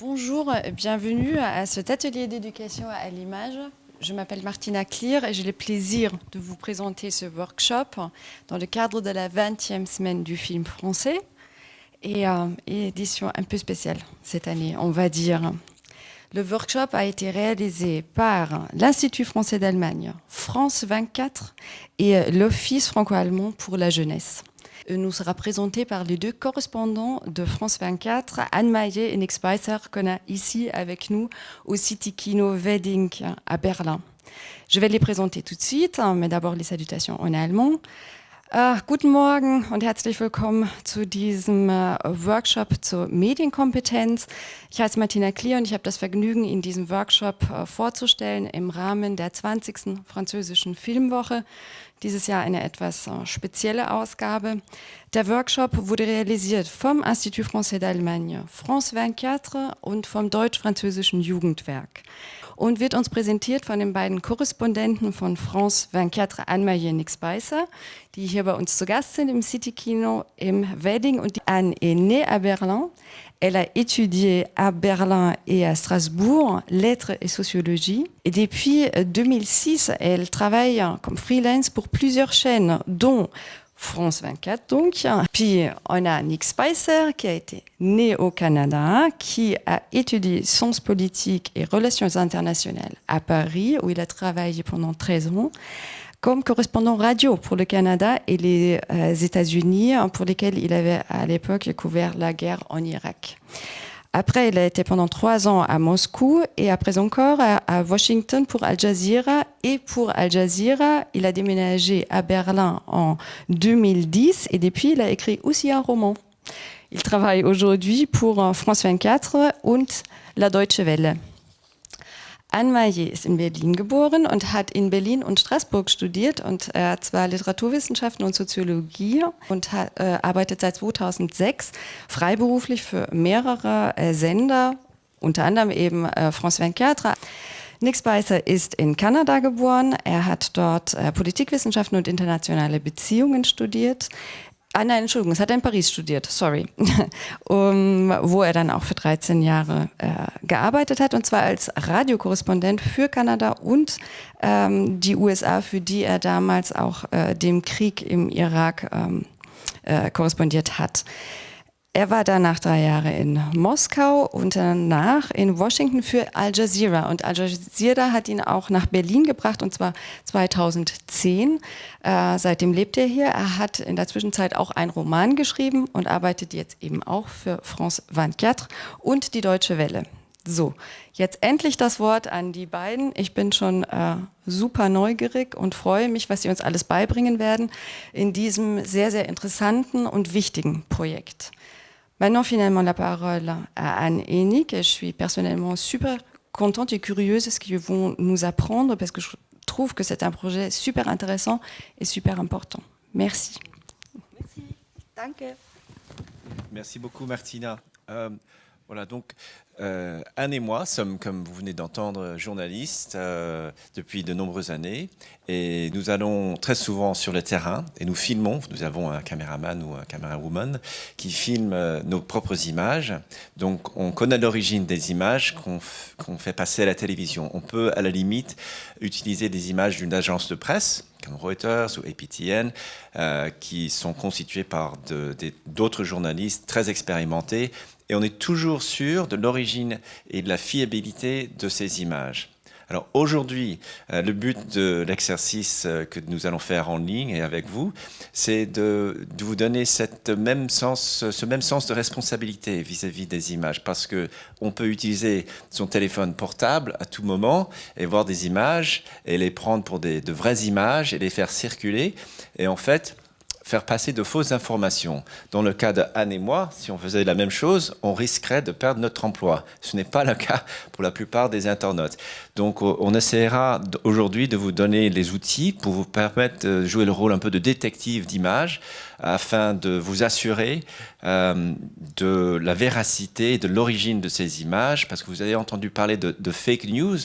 Bonjour, bienvenue à cet atelier d'éducation à l'image. Je m'appelle Martina Klier et j'ai le plaisir de vous présenter ce workshop dans le cadre de la 20e semaine du film français et édition un peu spéciale cette année, on va dire. Le workshop a été réalisé par l'Institut français d'Allemagne, France 24 et l'Office franco-allemand pour la jeunesse. Nous sera présenté par les deux correspondants de France 24, Anne Maillet et Nick Spicer, qu'on a ici avec nous au City Kino Wedding à Berlin. Je vais les présenter tout de suite, mais d'abord les salutations en allemand. Guten Morgen und herzlich willkommen zu diesem Workshop zur Medienkompetenz. Ich heiße Martina Klier und ich habe das Vergnügen, Ihnen diesen Workshop vorzustellen im Rahmen der 20. französischen Filmwoche. Dieses Jahr eine etwas spezielle Ausgabe. Der Workshop wurde realisiert vom Institut français d'Allemagne, France 24 und vom Deutsch-Französischen Jugendwerk und wird uns präsentiert von den beiden Korrespondenten von France 24, Anne Maillet und Nick Spicer, die hier bei uns zu Gast sind im City Kino im Wedding. Und Anne est née à Berlin. Elle a étudié à Berlin et à Strasbourg, lettres et sociologie. Et depuis 2006, elle travaille comme freelance pour plusieurs chaînes, dont France 24 donc. Puis on a Nick Spicer qui a été né au Canada, qui a étudié sciences politiques et relations internationales à Paris, où il a travaillé pendant 13 ans comme correspondant radio pour le Canada et les États-Unis, pour lesquels il avait à l'époque couvert la guerre en Irak. Après, il a été pendant 3 ans à Moscou et après encore à Washington pour Al Jazeera. Et pour Al Jazeera, il a déménagé à Berlin en 2010 et depuis, il a écrit aussi un roman. Il travaille aujourd'hui pour France 24 und la Deutsche Welle. Anne Maillet ist in Berlin geboren und hat in Berlin und Straßburg studiert und er hat zwar Literaturwissenschaften und Soziologie und arbeitet seit 2006 freiberuflich für mehrere Sender, unter anderem eben France 24. Nick Spicer ist in Kanada geboren, er hat dort Politikwissenschaften und internationale Beziehungen studiert. Nein, Entschuldigung, es hat er in Paris studiert, sorry, wo er dann auch für 13 Jahre gearbeitet hat, und zwar als Radiokorrespondent für Kanada und die USA, für die er damals auch dem Krieg im Irak korrespondiert hat. Er war danach 3 Jahre in Moskau und danach in Washington für Al Jazeera. Und Al Jazeera hat ihn auch nach Berlin gebracht, und zwar 2010. Seitdem lebt er hier. Er hat in der Zwischenzeit auch einen Roman geschrieben und arbeitet jetzt eben auch für France 24 und die Deutsche Welle. So, jetzt endlich das Wort an die beiden. Ich bin schon super neugierig und freue mich, was sie uns alles beibringen werden in diesem sehr, sehr interessanten und wichtigen Projekt. Maintenant, finalement, la parole à Anne et Nick. Je suis personnellement super contente et curieuse de ce qu'ils vont nous apprendre parce que je trouve que c'est un projet super intéressant et super important. Merci. Merci. Danke. Merci beaucoup, Martina. Voilà, donc Anne et moi sommes, comme vous venez d'entendre, journalistes depuis de nombreuses années, et nous allons très souvent sur le terrain et nous filmons. Nous avons un caméraman ou un camérawoman qui filme nos propres images. Donc on connaît l'origine des images qu'on fait passer à la télévision. On peut à la limite utiliser des images d'une agence de presse comme Reuters ou APTN, qui sont constituées par d'autres journalistes très expérimentés. Et on est toujours sûr de l'origine et de la fiabilité de ces images. Alors aujourd'hui, le but de l'exercice que nous allons faire en ligne et avec vous, c'est de vous donner ce même sens de responsabilité vis-à-vis des images, parce qu'on peut utiliser son téléphone portable à tout moment et voir des images et les prendre pour de vraies images et les faire circuler. Et en fait, faire passer de fausses informations. Dans le cas d'Anne et moi, si on faisait la même chose, on risquerait de perdre notre emploi. Ce n'est pas le cas pour la plupart des internautes. Donc on essaiera aujourd'hui de vous donner les outils pour vous permettre de jouer le rôle un peu de détective d'images afin de vous assurer de la véracité et de l'origine de ces images, parce que vous avez entendu parler de fake news,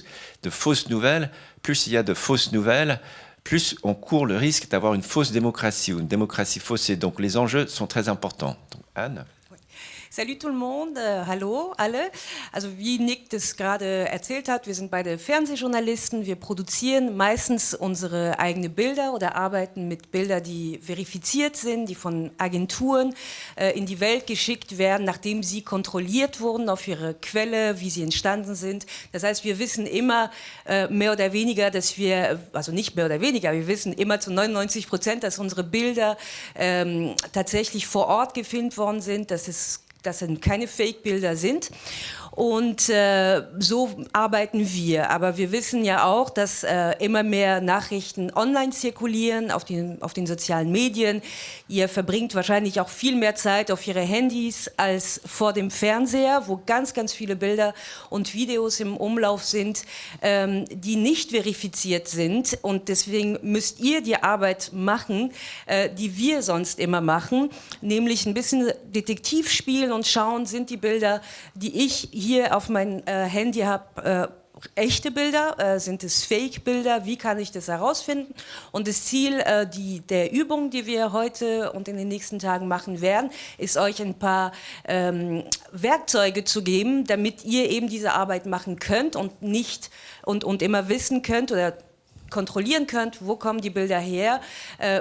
de fausses nouvelles. Plus il y a de fausses nouvelles, plus on court le risque d'avoir une fausse démocratie ou une démocratie faussée. Donc les enjeux sont très importants. Donc, Anne. Salut tout le monde, hallo alle. Also wie Nick das gerade erzählt hat, wir sind beide Fernsehjournalisten, wir produzieren meistens unsere eigenen Bilder oder arbeiten mit Bildern, die verifiziert sind, die von Agenturen in die Welt geschickt werden, nachdem sie kontrolliert wurden auf ihre Quelle, wie sie entstanden sind. Das heißt, wir wissen immer mehr oder weniger, dass wir, also nicht mehr oder weniger, wir wissen immer zu 99%, dass unsere Bilder tatsächlich vor Ort gefilmt worden sind, dass es keine Fake-Bilder sind. Und so arbeiten wir. Aber wir wissen ja auch, dass immer mehr Nachrichten online zirkulieren, auf den sozialen Medien. Ihr verbringt wahrscheinlich auch viel mehr Zeit auf ihre Handys als vor dem Fernseher, wo ganz, ganz viele Bilder und Videos im Umlauf sind, die nicht verifiziert sind. Und deswegen müsst ihr die Arbeit machen, die wir sonst immer machen, nämlich ein bisschen Detektiv spielen und schauen, sind die Bilder, die ich hier auf mein Handy habe, echte Bilder, sind es Fake-Bilder, wie kann ich das herausfinden? Und das Ziel der Übung, die wir heute und in den nächsten Tagen machen werden, ist euch ein paar Werkzeuge zu geben, damit ihr eben diese Arbeit machen könnt und nicht und immer wissen könnt oder kontrollieren könnt, wo kommen die Bilder her,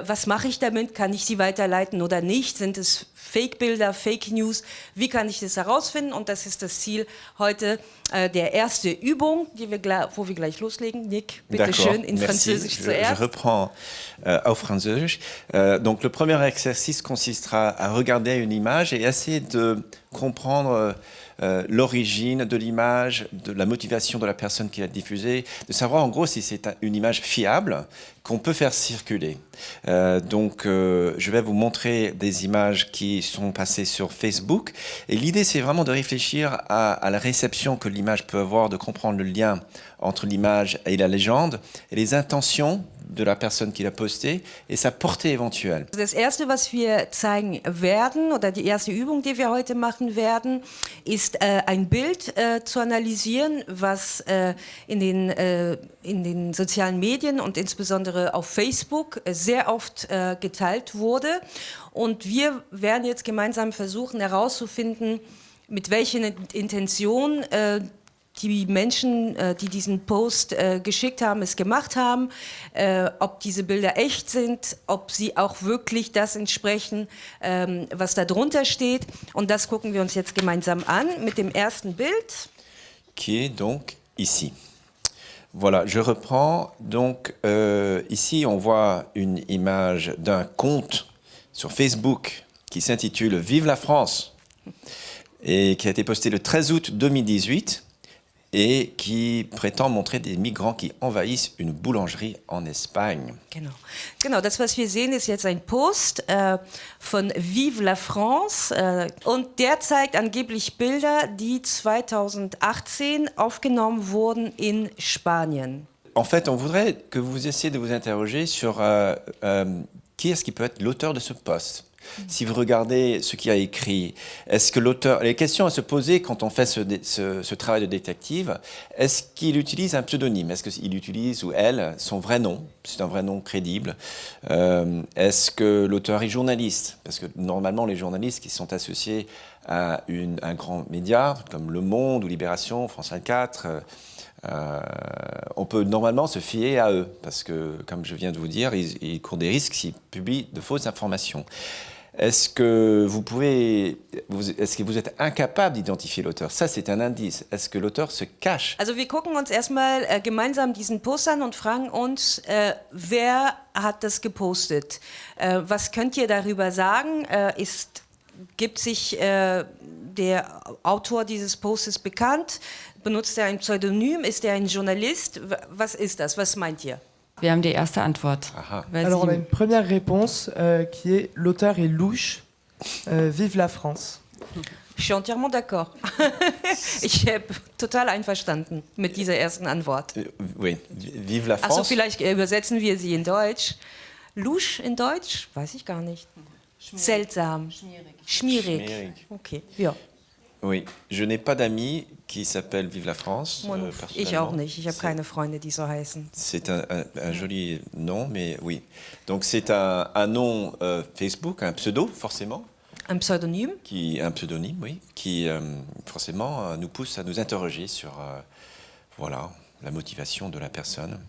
was mache ich damit, kann ich sie weiterleiten oder nicht, sind es Fake-Bilder, Fake News, wie kann ich das herausfinden? Und das ist das Ziel heute der erste Übung, wo wir gleich loslegen. Nick, bitte schön, in Französisch zuerst. Je reprends auf Französisch. Donc le premier exercice consistera à regarder une image et essayer de comprendre l'origine de l'image, de la motivation de la personne qui l'a diffusée, de savoir en gros si c'est une image fiable qu'on peut faire circuler. Je vais vous montrer des images qui sont passées sur Facebook. Et l'idée, c'est vraiment de réfléchir à la réception que l'image peut avoir, de comprendre le lien entre l'image et la légende et les intentions de la personne qui l'a posté et sa portée éventuelle. Das erste, was wir zeigen werden, oder die erste Übung, die wir heute machen werden, ist ein Bild zu analysieren, was in den sozialen Medien und insbesondere auf Facebook sehr oft geteilt wurde. Und wir werden jetzt gemeinsam versuchen herauszufinden, mit welcher Intention die Menschen, die diesen Post geschickt haben, es gemacht haben, ob diese Bilder echt sind, ob sie auch wirklich das entsprechen, was da drunter steht. Und das gucken wir uns jetzt gemeinsam an mit dem ersten Bild. Qui est donc ici. Voilà, je reprends. Donc ici, on voit une image d'un compte sur Facebook qui s'intitule « Vive la France » et qui a été posté le 13 août 2018. Et qui prétend montrer des migrants qui envahissent une boulangerie en Espagne. Genau, das, was wir sehen, ist jetzt ein Post von Vive la France und der zeigt angeblich Bilder, die 2018 aufgenommen wurden in Spanien. En fait, on voudrait que vous essayiez de vous interroger sur qui est-ce qui peut être l'auteur de ce post. Si vous regardez ce qu'il a écrit, est-ce que l'auteur... Les questions à se poser quand on fait ce travail de détective, est-ce qu'il utilise un pseudonyme? Est-ce qu'il utilise, ou elle, son vrai nom? C'est un vrai nom crédible. Est-ce que l'auteur est journaliste? Parce que normalement, les journalistes qui sont associés à un grand média, comme Le Monde ou Libération, France 24... on peut normalement se fier à eux, parce que, comme je viens de vous dire, ils courent des risques s'ils publient de fausses informations. Est-ce que vous êtes incapable d'identifier l'auteur? Ça, c'est un indice. Est-ce que l'auteur se cache? Also wir gucken uns erstmal gemeinsam diesen Post an und fragen uns, wer hat das gepostet? Was könnt ihr darüber sagen? Gibt sich der Autor dieses Postes bekannt? Benutzt er ein Pseudonym? Ist er ein Journalist? Was ist das? Was meint ihr? Wir haben die erste Antwort. Alors on a une première réponse qui est l'auteur est louche, vive la France. Je suis entièrement d'accord. Ich bin total einverstanden mit dieser ersten Antwort. Oui, vive la France. Achso, vielleicht übersetzen wir sie in Deutsch. Louche in Deutsch? Weiß ich gar nicht. Schmierig. Seltsam. Schmierig. Okay, ja. Oui, je n'ai pas d'amis qui s'appelle Vive la France. Ich auch nicht. Ich habe keine Freunde, die so heißen. C'est un joli nom, mais oui. Donc c'est un nom Facebook, un pseudo, forcément. Un Pseudonym. Un pseudonyme, oui, qui forcément nous pousse à nous interroger sur voilà, la motivation de la personne.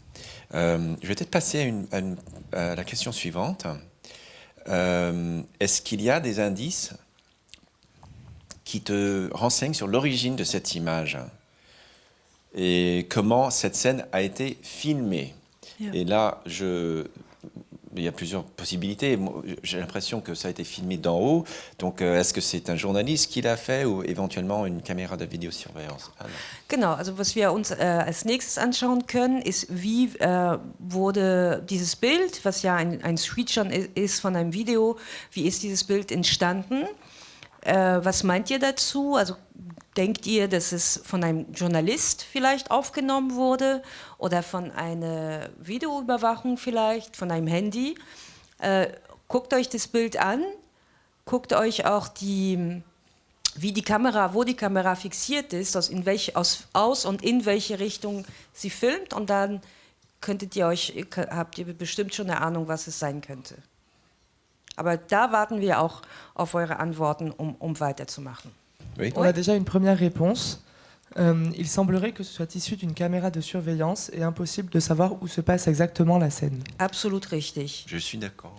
Je vais peut-être passer à la question suivante. Est-ce qu'il y a des indices qui te renseignent sur l'origine de cette image et comment cette scène a été filmée? Yeah. Et là, il y a plusieurs possibilités. J'ai l'impression que ça a été filmé d'en haut. Donc, est-ce que c'est un journaliste qui l'a fait ou éventuellement une caméra de Videosurveillance? Genau, also was wir uns als nächstes anschauen können, ist, wie wurde dieses Bild, was ja ein Screenshot ist von einem Video, wie ist dieses Bild entstanden? Was meint ihr dazu? Also denkt ihr, dass es von einem Journalist vielleicht aufgenommen wurde oder von einer Videoüberwachung vielleicht, von einem Handy? Guckt euch das Bild an, guckt euch auch wo die Kamera fixiert ist, aus und in welche Richtung sie filmt, und dann habt ihr bestimmt schon eine Ahnung, was es sein könnte. Aber da warten wir auch auf eure Antworten, um weiterzumachen. Oui. On a déjà une première réponse. Il semblerait que ce soit issu d'une caméra de surveillance et impossible de savoir où se passe exactement la scène. Absolut richtig. Je suis d'accord.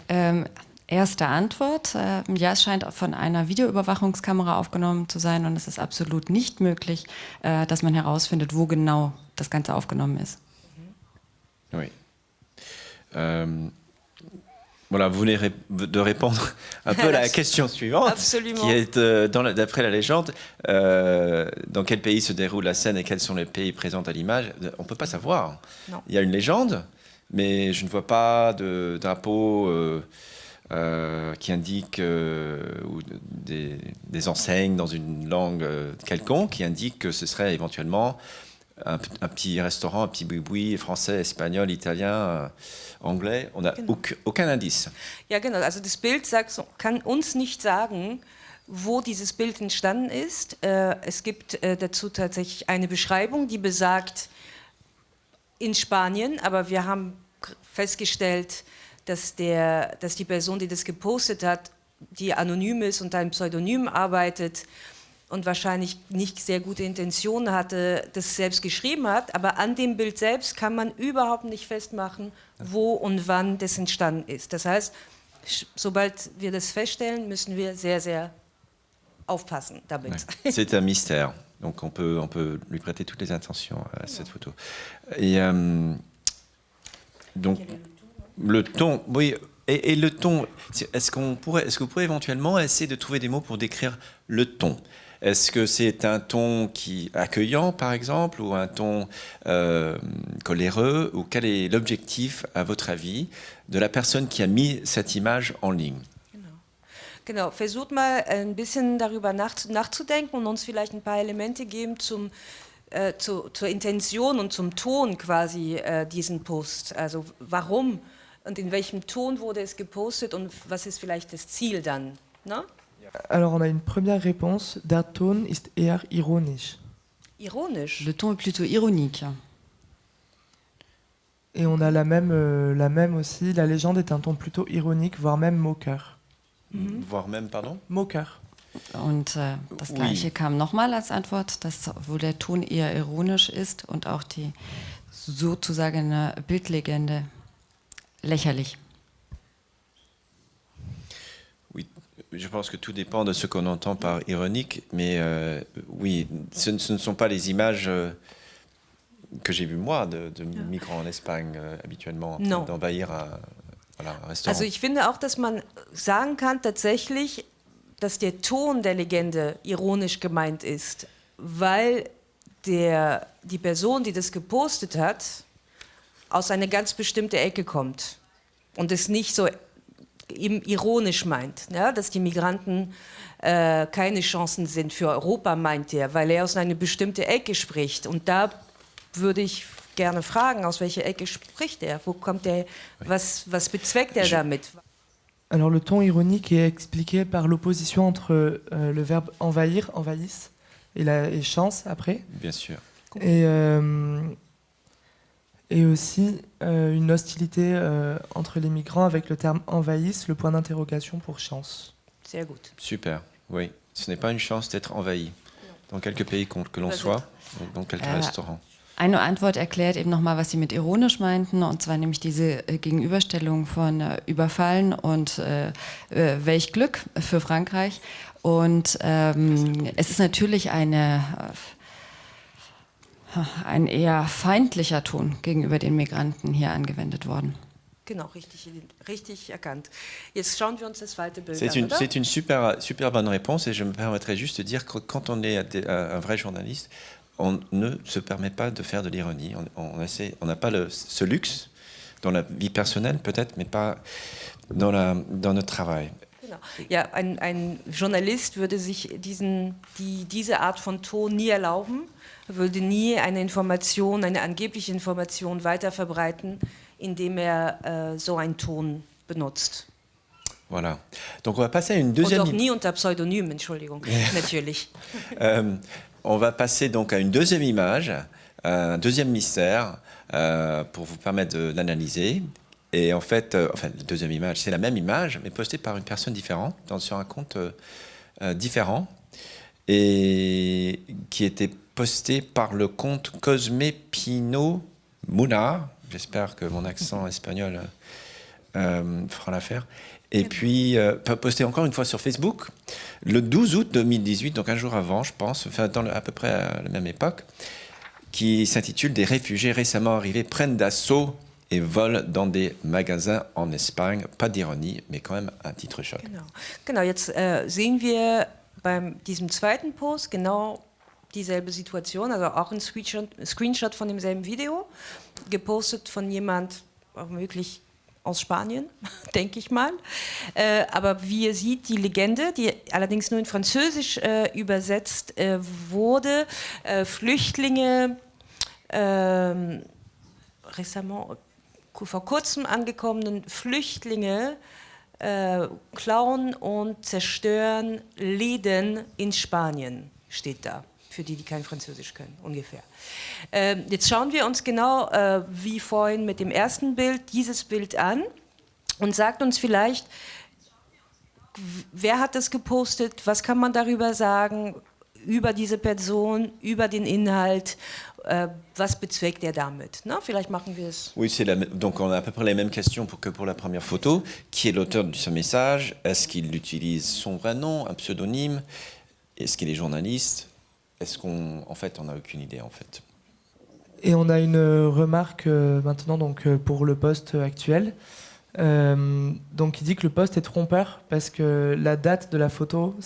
Erste Antwort, ja, es scheint von einer Videoüberwachungskamera aufgenommen zu sein und es ist absolut nicht möglich, dass man herausfindet, wo genau das Ganze aufgenommen ist. Oui. Voilà, vous venez de répondre un peu à la question suivante, Absolument. qui est, d'après la légende, dans quel pays se déroule la scène et quels sont les pays présents à l'image. On ne peut pas savoir. Non. Il y a une légende, mais je ne vois pas de drapeau qui indique, ou des enseignes dans une langue quelconque, qui indique que ce serait éventuellement un petit restaurant, un petit boui-boui français, espagnol, italien, anglais. On n'a aucun indice. Ja, genau. Also das Bild kann uns nicht sagen, wo dieses Bild entstanden ist. Es gibt dazu tatsächlich eine Beschreibung, die besagt in Spanien, aber wir haben festgestellt, dass die Person, die das gepostet hat, die anonym ist und ein Pseudonym arbeitet und wahrscheinlich nicht sehr gute Intentionen hatte, das selbst geschrieben hat, aber an dem Bild selbst kann man überhaupt nicht festmachen, wo und wann das entstanden ist. Das heißt, sobald wir das feststellen, müssen wir sehr, sehr aufpassen damit. Ouais. C'est un mystère, donc on peut lui prêter toutes les attentions à cette photo. Et donc le ton, oui. Et le ton, est-ce que vous pourrez éventuellement essayer de trouver des mots pour décrire le ton? Est-ce que c'est un ton accueillant, par exemple, ou un ton coléreux, ou quel est l'objectif, à votre avis, de la personne qui a mis cette image en ligne? Genau, versucht mal ein bisschen darüber nachzudenken und uns vielleicht ein paar Elemente geben zur Intention und zum Ton quasi diesen Post. Also warum und in welchem Ton wurde es gepostet und was ist vielleicht das Ziel dann? Ne? Alors on a une première réponse. Der Ton ist eher ironisch. Ironisch? Le ton est plutôt ironique. Et on a la même aussi. La légende est un ton plutôt ironique, voire même moqueur. Voire même, pardon? Moqueur. Und das Gleiche kam nochmal als Antwort, dass wohl der Ton eher ironisch ist und auch die sozusagen eine Bildlegende lächerlich. Oui, je pense que tout dépend de ce qu'on entend par ironique, mais oui, ce ne sont pas les images que j'ai vues moi de migrants en Espagne habituellement, d'envahir un Restaurant. Also ich finde auch, dass man sagen kann tatsächlich, dass der Ton der Legende ironisch gemeint ist, weil die Person, die das gepostet hat, aus einer ganz bestimmten Ecke kommt und es nicht so ironisch meint, ja, dass die Migranten keine Chancen sind für Europa, meint er, weil er aus einer bestimmten Ecke spricht. Und da würde ich gerne fragen, aus welcher Ecke spricht er? Wo kommt er? Was bezweckt er damit? Alors le ton ironique est expliqué par l'opposition entre le verbe envahir, envahisse, et chance après. Bien sûr. Et aussi une hostilité entre les migrants avec le terme envahisse, le point d'interrogation pour chance. Sehr gut. Super, oui. Ce n'est pas une chance d'être envahi. Dans quelques pays que l'on soit, dans quelques Restaurants. Eine Antwort erklärt eben nochmal, was Sie mit ironisch meinten, und zwar nämlich diese Gegenüberstellung von Überfallen und welch Glück für Frankreich. Und es ist natürlich ein eher feindlicher Ton gegenüber den Migranten hier angewendet worden. Genau, richtig erkannt. Jetzt schauen wir uns das zweite Bild C'est an, oder? une super bonne réponse, et je me permettrai juste de dire que quand on est un vrai journaliste, on ne se permet pas de faire de l'ironie. On n'a pas ce luxe dans la vie personnelle peut-être, mais pas dans notre travail. Genau. Ja, ein Journalist würde sich diese Art von Ton nie erlauben, würde nie eine angebliche Information weiterverbreiten, indem so einen Ton benutzt. Voilà. Donc on va passer à une Und deuxième auch nie unter Pseudonym, Entschuldigung, natürlich. On va passer donc à une deuxième image, un deuxième mystère, pour vous permettre d'analyser. Et en fait, la deuxième image, c'est la même image, mais postée par une personne différente, sur un compte différent, et qui était posté par le compte Cosme Pino Munar. J'espère que mon accent espagnol fera l'affaire. Et puis, posté encore une fois sur Facebook, le 12 août 2018, donc un jour avant, je pense, à peu près à la même époque, qui s'intitule « Des réfugiés récemment arrivés prennent d'assaut et volent dans des magasins en Espagne ». Pas d'ironie, mais quand même un titre choc. Genau, jetzt sehen wir bei diesem zweiten Post genau dieselbe Situation, also auch ein Screenshot von demselben Video, gepostet von jemand, auch möglich aus Spanien, denke ich mal. Aber wie ihr seht, die Legende, die allerdings nur in Französisch übersetzt wurde, Flüchtlinge, vor kurzem angekommenen Flüchtlinge klauen und zerstören Läden in Spanien, steht da. Für die kein Französisch können, ungefähr. Jetzt schauen wir uns genau, wie vorhin mit dem ersten Bild, dieses Bild an und sagt uns vielleicht, wer hat das gepostet, was kann man darüber sagen, über diese Person, über den Inhalt, was bezweckt er damit? Na, vielleicht machen wir es. Oui, donc on a à peu près les mêmes questions que pour la première photo. Qui est l'auteur de ce message? Est-ce qu'il utilise son vrai nom, un pseudonyme? Est-ce qu'il est journaliste? Est-ce qu'en fait, on n'a aucune idée, en fait. Et on a une remarque maintenant donc, pour le post actuel. Donc il dit que le post est trompeur parce que la date de la photo,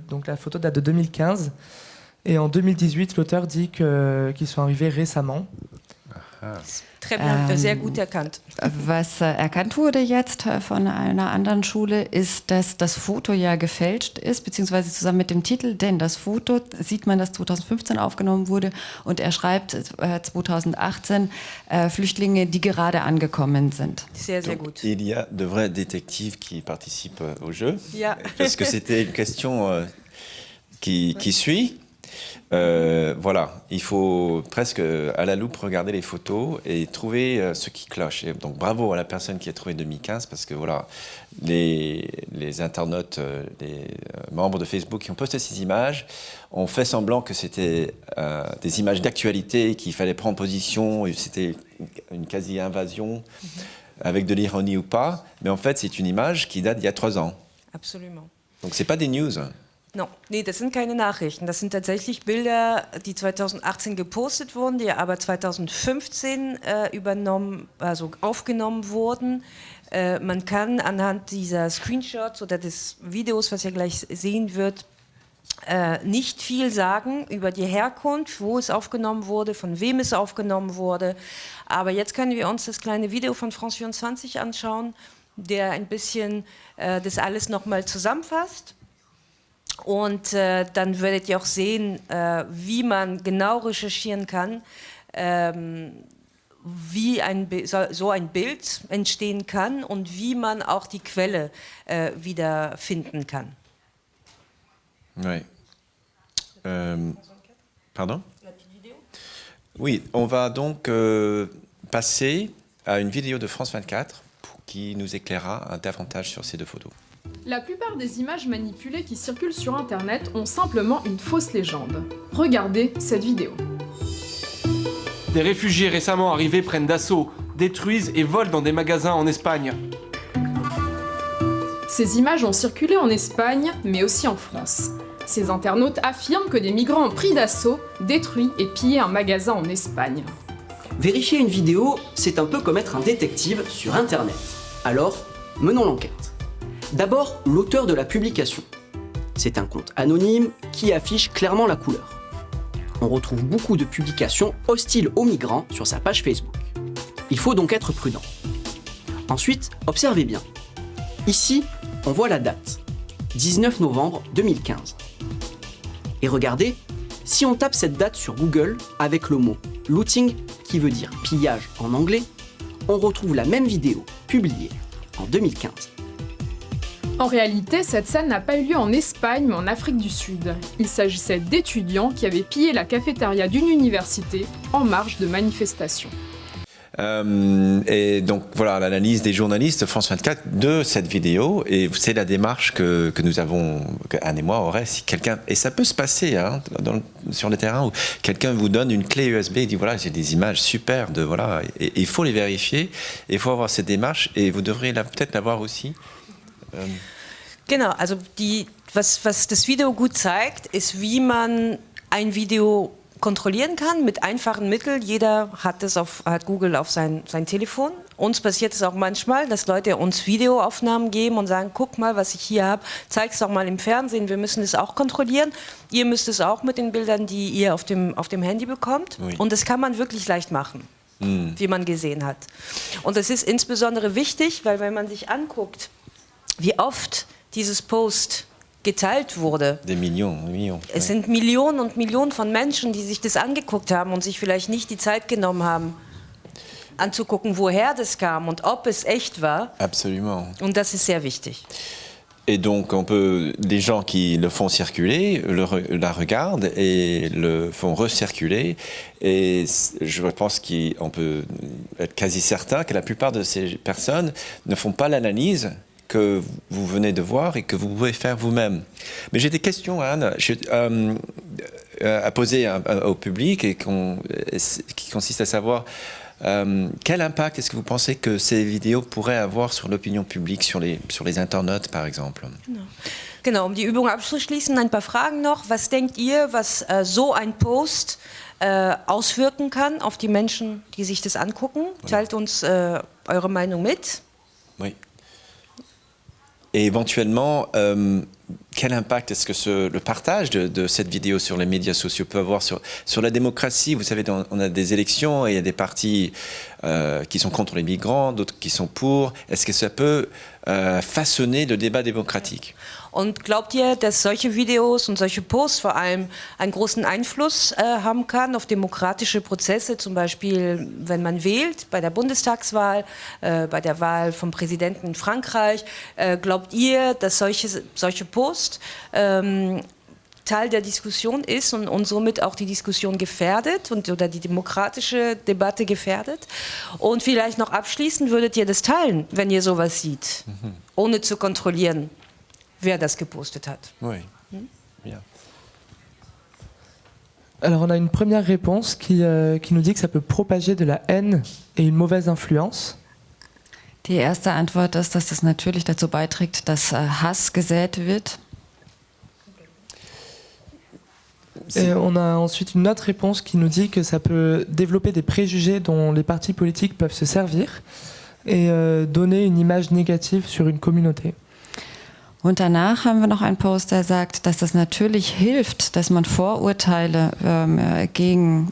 donc la photo date de 2015. Et en 2018, l'auteur dit qu'ils sont arrivés récemment. Très bien, sehr gut erkannt. Was erkannt wurde jetzt von einer anderen Schule, ist, dass das Foto ja gefälscht ist, beziehungsweise zusammen mit dem Titel, denn das Foto sieht man, dass 2015 aufgenommen wurde, und er schreibt 2018 Flüchtlinge, die gerade angekommen sind. Sehr, sehr Donc, gut. il y a de vrais détectives qui participent au jeu, Ja. parce que c'était une question qui suit. Voilà, il faut presque à la loupe regarder les photos et trouver ce qui cloche. Et donc bravo à la personne qui a trouvé 2015, parce que voilà, les internautes, les membres de Facebook qui ont posté ces images ont fait semblant que c'était des images d'actualité, qu'il fallait prendre position, et c'était une quasi-invasion, avec de l'ironie ou pas. Mais en fait, c'est une image qui date d'il y a 3 ans. Absolument. Donc c'est pas des news. No, nee, das sind keine Nachrichten. Das sind tatsächlich Bilder, die 2018 gepostet wurden, die aber 2015 aufgenommen wurden. Man kann anhand dieser Screenshots oder des Videos, was ihr gleich sehen wird, nicht viel sagen über die Herkunft, wo es aufgenommen wurde, von wem es aufgenommen wurde. Aber jetzt können wir uns das kleine Video von France 24 anschauen, der ein bisschen das alles nochmal zusammenfasst. Und dann werdet ihr auch sehen, wie man genau recherchieren kann, wie so ein Bild entstehen kann und wie man auch die Quelle wieder finden kann. Oui. Pardon? Oui, on va donc passer à une vidéo de France 24 qui nous éclairera davantage sur ces 2 photos. La plupart des images manipulées qui circulent sur Internet ont simplement une fausse légende. Regardez cette vidéo. Des réfugiés récemment arrivés prennent d'assaut, détruisent et volent dans des magasins en Espagne. Ces images ont circulé en Espagne, mais aussi en France. Ces internautes affirment que des migrants ont pris d'assaut, détruit et pillé un magasin en Espagne. Vérifier une vidéo, c'est un peu comme être un détective sur Internet. Alors, menons l'enquête. D'abord, l'auteur de la publication. C'est un compte anonyme qui affiche clairement la couleur. On retrouve beaucoup de publications hostiles aux migrants sur sa page Facebook. Il faut donc être prudent. Ensuite, observez bien. Ici, on voit la date, 19 novembre 2015. Et regardez, si on tape cette date sur Google avec le mot « looting », qui veut dire « pillage » en anglais, on retrouve la même vidéo publiée en 2015. En réalité, cette scène n'a pas eu lieu en Espagne, mais en Afrique du Sud. Il s'agissait d'étudiants qui avaient pillé la cafétéria d'une université en marge de manifestations. Et donc voilà l'analyse des journalistes de France 24 de cette vidéo, et c'est la démarche que nous avons, Anne et moi, aurait si quelqu'un, et ça peut se passer hein, sur le terrain où quelqu'un vous donne une clé USB et dit voilà j'ai des images super de voilà, et il faut les vérifier, et il faut avoir cette démarche, et vous devriez peut-être l'avoir aussi. Genau, also was das Video gut zeigt, ist, wie man ein Video kontrollieren kann mit einfachen Mitteln. Jeder hat Google auf sein Telefon. Uns passiert es auch manchmal, dass Leute uns Videoaufnahmen geben und sagen, guck mal, was ich hier habe, zeig's doch mal im Fernsehen, wir müssen es auch kontrollieren. Ihr müsst es auch mit den Bildern, die ihr auf dem Handy bekommt. Oui. Und das kann man wirklich leicht machen, wie man gesehen hat. Und das ist insbesondere wichtig, weil wenn man sich anguckt, wie oft dieses Post geteilt wurde. Des Millions. Es sind Millionen und Millionen von Menschen, die sich das angeguckt haben und sich vielleicht nicht die Zeit genommen haben, anzugucken, woher das kam und ob es echt war. Absolument. Und das ist sehr wichtig. Et donc, les gens qui le font circuler, la regardent et le font recirculer. Et je pense qu'on peut être quasi certain que la plupart de ces personnes ne font pas l'analyse que vous venez de voir et que vous pouvez faire vous-même. Mais j'ai des questions, Anne, à poser au public et qui consistent à savoir quel impact est-ce que vous pensez que ces vidéos pourraient avoir sur l'opinion publique, sur les internautes par exemple? Genau, die Übung abzuschließen, ein paar Fragen noch. Was denkt ihr, was so ein Post auswirken kann auf die Menschen, die sich das angucken? Teilt uns eure Meinung mit. Oui. Et éventuellement, quel impact est-ce que le partage de cette vidéo sur les médias sociaux peut avoir sur la démocratie? Vous savez, on a des élections et il y a des partis qui sont contre les migrants, d'autres qui sont pour. Est-ce que ça peut façonner le débat démocratique? Und glaubt ihr, dass solche Videos und solche Posts vor allem einen großen Einfluss haben kann auf demokratische Prozesse, zum Beispiel wenn man wählt, bei der Bundestagswahl, bei der Wahl vom Präsidenten in Frankreich? Glaubt ihr, dass solche Posts Teil der Diskussion ist und somit auch die Diskussion gefährdet oder die demokratische Debatte gefährdet? Und vielleicht noch abschließend, würdet ihr das teilen, wenn ihr sowas seht, ohne zu kontrollieren, wer das gepostet hat? Oui. Bien. Alors on a une première réponse qui nous dit que ça peut propager de la haine et une mauvaise influence. Die erste Antwort ist, dass das natürlich dazu beiträgt, dass Hass gesät wird. Et on a ensuite une autre réponse qui nous dit que ça peut développer des préjugés dont les partis politiques peuvent se servir et donner une image négative sur une communauté. Und danach haben wir noch einen Post, der sagt, dass das natürlich hilft, dass man Vorurteile gegen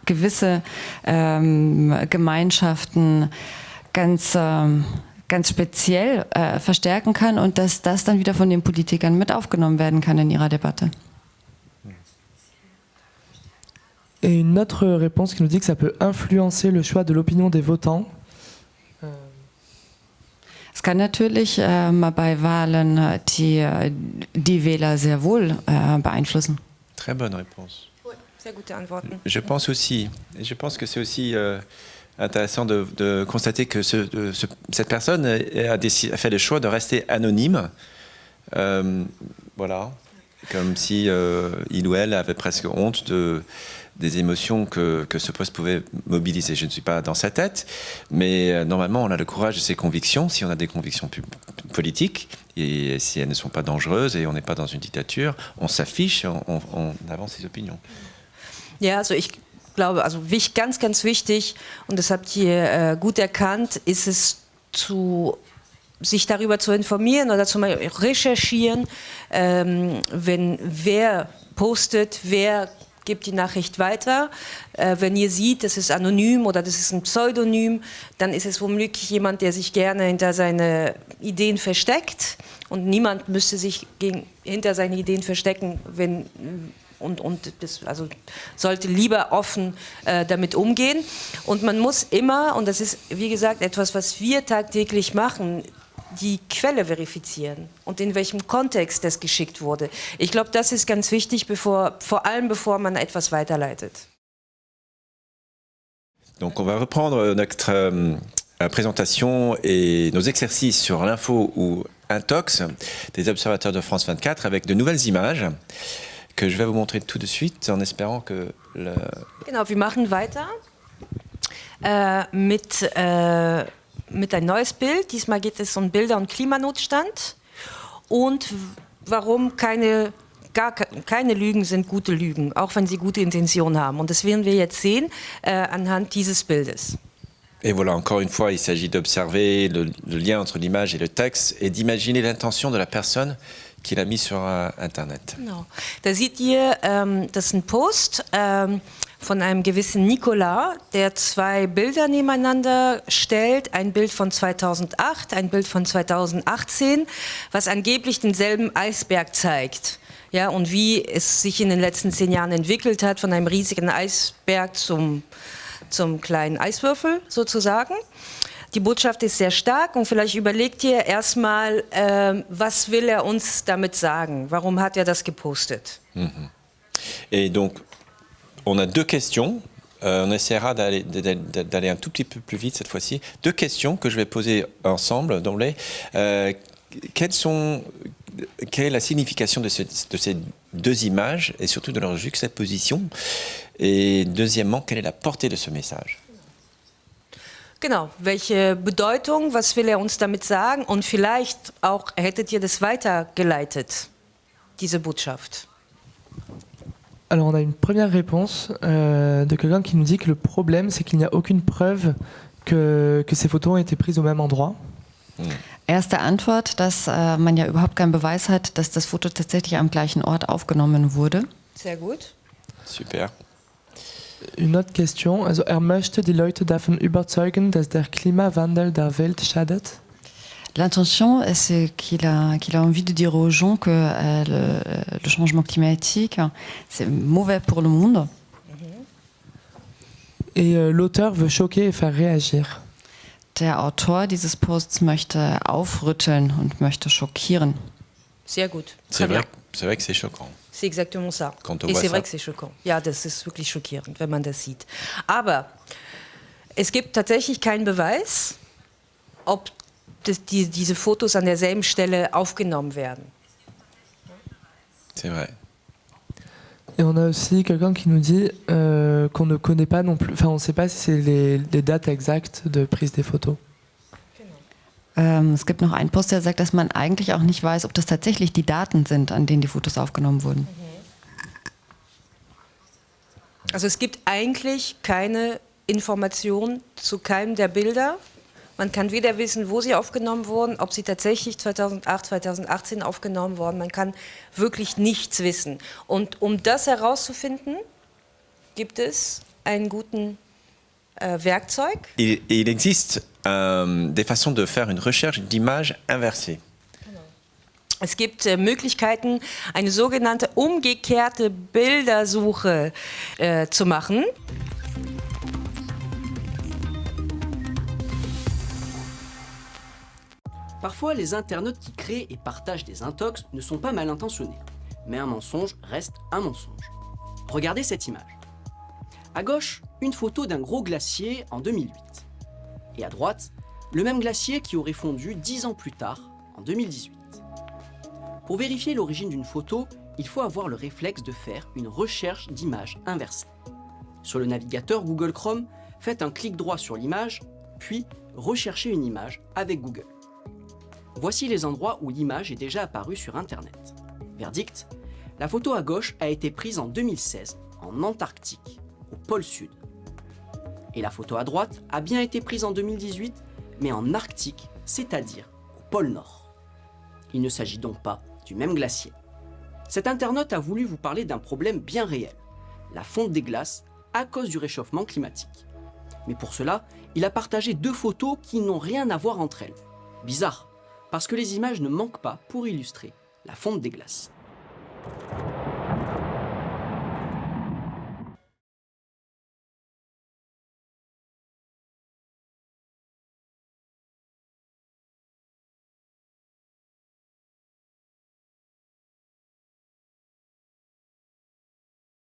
gewisse Gemeinschaften ganz speziell verstärken kann und dass das dann wieder von den Politikern mit aufgenommen werden kann in ihrer Debatte. Et une autre réponse qui nous dit que ça peut influencer le choix de l'opinion des votants. Es kann natürlich bei Wahlen die Wähler sehr wohl beeinflussen. Très bonne réponse. Oui, sehr gute Antworten. Je pense aussi. Et je pense que c'est aussi intéressant de constater que cette personne a fait le choix de rester anonyme. Voilà, comme si il ou elle avait presque honte des émotions que ce poste pouvait mobiliser. Je ne suis pas dans sa tête, mais normalement, on a le courage de ses convictions, si on a des convictions politiques, et si elles ne sont pas dangereuses, et on n'est pas dans une dictature, on s'affiche, on avance ses opinions. Ja, also ich glaube, also ganz, ganz wichtig, und das habt ihr gut erkannt, ist es sich darüber zu informieren oder zu recherchieren, wer postet, wer gibt die Nachricht weiter. Wenn ihr seht, das ist anonym oder das ist ein Pseudonym, dann ist es womöglich jemand, der sich gerne hinter seine Ideen versteckt. Und niemand müsste sich hinter seine Ideen verstecken, und das also sollte lieber offen damit umgehen. Und man muss immer, und das ist wie gesagt etwas, was wir tagtäglich machen, die Quelle verifizieren und in welchem Kontext das geschickt wurde. Ich glaube, das ist ganz wichtig, vor allem bevor man etwas weiterleitet. Donc on va reprendre notre présentation et nos exercices sur l'info ou Intox des observateurs de France 24 avec de nouvelles images que je vais vous montrer tout de suite en espérant que... Genau, wir machen weiter mit ein neues Bild. Diesmal geht es um Bilder- und Klimanotstand und warum keine Lügen sind gute Lügen, auch wenn sie gute Intention haben. Und das werden wir jetzt sehen anhand dieses Bildes. Et voilà, encore une fois, il s'agit d'observer le lien entre l'image et le texte et d'imaginer l'intention de la personne qui l'a mis sur Internet. Genau. Da seht ihr, das ist ein Post von einem gewissen Nicolas, der zwei Bilder nebeneinander stellt. Ein Bild von 2008, ein Bild von 2018, was angeblich denselben Eisberg zeigt. Ja, und wie es sich in den letzten 10 Jahren entwickelt hat, von einem riesigen Eisberg zum kleinen Eiswürfel sozusagen. Die Botschaft ist sehr stark und vielleicht überlegt ihr erstmal, was will er uns damit sagen? Warum hat er das gepostet? Et donc, on a 2 questions. On essaiera d'aller un tout petit peu plus vite cette fois-ci. 2 questions que je vais poser ensemble d'emblée. Quelle est la signification de ces 2 images et surtout de leur juxtaposition? Et deuxièmement, quelle est la portée de ce message? Genau, welche Bedeutung, was will er uns damit sagen? Und vielleicht auch, hättet ihr das weitergeleitet, diese Botschaft? Alors on a une première réponse de quelqu'un qui nous dit que le problème c'est qu'il n'y a aucune preuve que ces photos ont été prises au même endroit. Erste Antwort, dass man ja überhaupt keinen Beweis hat, dass das Foto tatsächlich am gleichen Ort aufgenommen wurde. Sehr gut. Super. Une autre question, also möchte die Leute davon überzeugen, dass der Klimawandel der Welt schadet. L'intention, c'est qu'il a envie de dire aux gens que le changement climatique, c'est mauvais pour le monde. Et l'auteur veut choquer et faire réagir. Der Autor dieses Posts möchte aufrütteln und möchte schockieren. Sehr gut. C'est vrai que c'est choquant. C'est exactement ça. Quand on Et voit c'est vrai ça. que c'est choquant. Ja, das ist wirklich schockierend, wenn man das sieht. Aber es gibt tatsächlich keinen Beweis, ob diese Fotos an derselben Stelle aufgenommen werden. C'est vrai. Et on a aussi quelqu'un qui nous dit qu'on ne connaît pas non plus, enfin on ne sait pas si c'est les dates exactes de prise des photos. Es gibt noch einen Post, der sagt, dass man eigentlich auch nicht weiß, ob das tatsächlich die Daten sind, an denen die Fotos aufgenommen wurden. Also es gibt eigentlich keine Information zu keinem der Bilder. Man kann weder wissen, wo sie aufgenommen wurden, ob sie tatsächlich 2008, 2018 aufgenommen wurden. Man kann wirklich nichts wissen. Und um das herauszufinden, gibt es einen guten Werkzeug. Il existe des façons de faire une recherche d'images inversée. Es gibt Möglichkeiten, eine sogenannte umgekehrte Bildersuche zu machen. Parfois, les internautes qui créent et partagent des intox ne sont pas mal intentionnés. Mais un mensonge reste un mensonge. Regardez cette image. À gauche, une photo d'un gros glacier en 2008. Et à droite, le même glacier qui aurait fondu 10 ans plus tard, en 2018. Pour vérifier l'origine d'une photo, il faut avoir le réflexe de faire une recherche d'image inversée. Sur le navigateur Google Chrome, faites un clic droit sur l'image, puis recherchez une image avec Google. Voici les endroits où l'image est déjà apparue sur Internet. Verdict, la photo à gauche a été prise en 2016, en Antarctique, au pôle Sud. Et la photo à droite a bien été prise en 2018, mais en Arctique, c'est-à-dire au pôle Nord. Il ne s'agit donc pas du même glacier. Cet internaute a voulu vous parler d'un problème bien réel, la fonte des glaces à cause du réchauffement climatique. Mais pour cela, il a partagé 2 photos qui n'ont rien à voir entre elles. Bizarre, parce que les images ne manquent pas pour illustrer la fonte des glaces.